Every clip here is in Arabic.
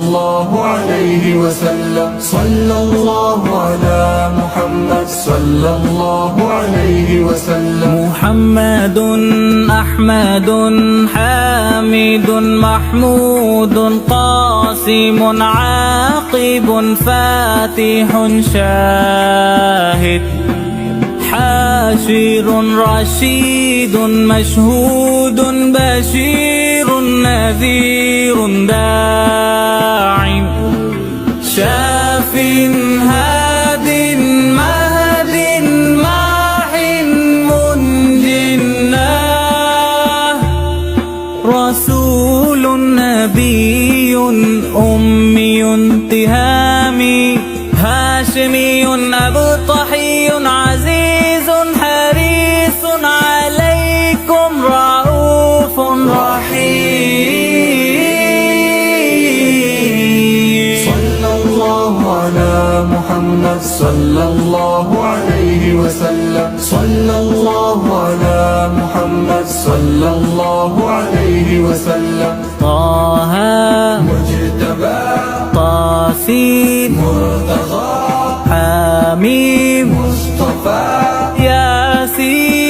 الله عليه وسلم. صلى الله على محمد صلى الله عليه وسلم. محمد أحمد حامد محمود قاسم عاقب فاتح شاهد حاشر رشيد مشهود بشير نذير داع شاف هاد مهد ماح منجنا رسول نبي أمي تهامي هاشمي أبطحي عزيز حريص عليكم رؤوف رحيم. صلى الله على محمد صلى الله عليه وسلم. صلى الله على محمد صلى الله عليه وسلم. طه مجتبى طاسين مرتضى حميم مصطفى ياسين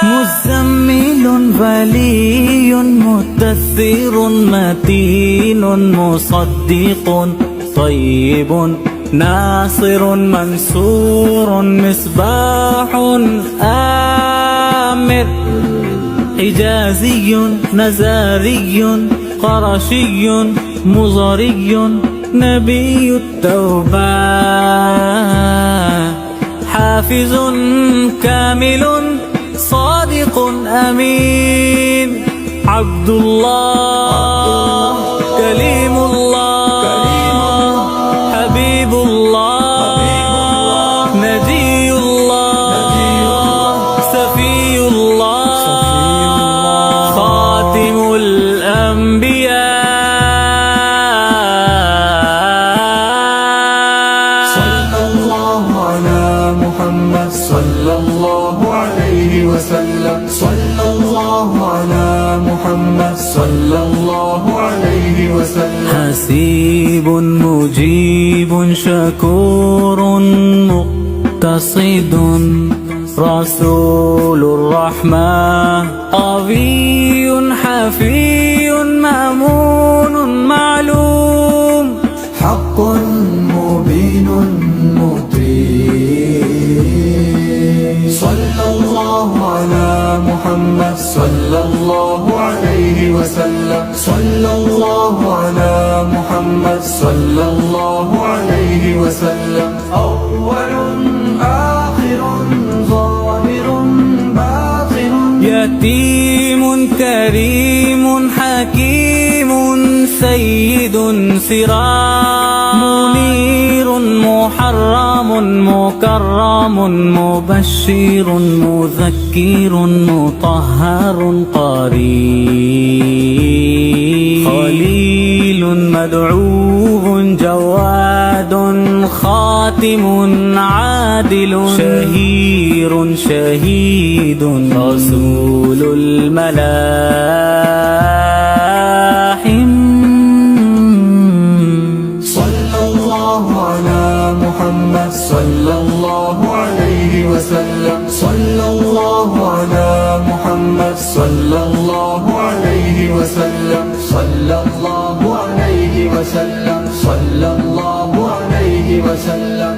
مزمل ولي مدثر متين مصدق طيب ناصر منصور مصباح آمر حجازي نزاري قرشي مزري نبي التوبة حافظ كامل صادق أمين عبد الله كليم الله حبيب الله نجي الله سفي الله خاتم الأنبياء. صلى الله على محمد صلى الله عليه وسلم. صلى الله على محمد صلى الله عليه وسلم. حسيب مجيب شكور مقتصد رسول الرحمة قوي حفي مأمون معلوم حق مبين مطيع. صلى الله على محمد صلى الله عليه وسلم. صلى الله على محمد صلى الله عليه وسلم. أول آخر ظاهر باطن يتيم كريم حكيم سيد سراج منير محرم مكرم مبشر مذكر مطهر قريب خليل مدعو جواد خاتم عادل شهير شهيد رسول الملاحم. صلى الله على محمد صلى الله عليه وسلم. صلى الله على محمد صلى الله عليه وسلم. صلى الله عليه وسلم. صلى الله عليه وسلم.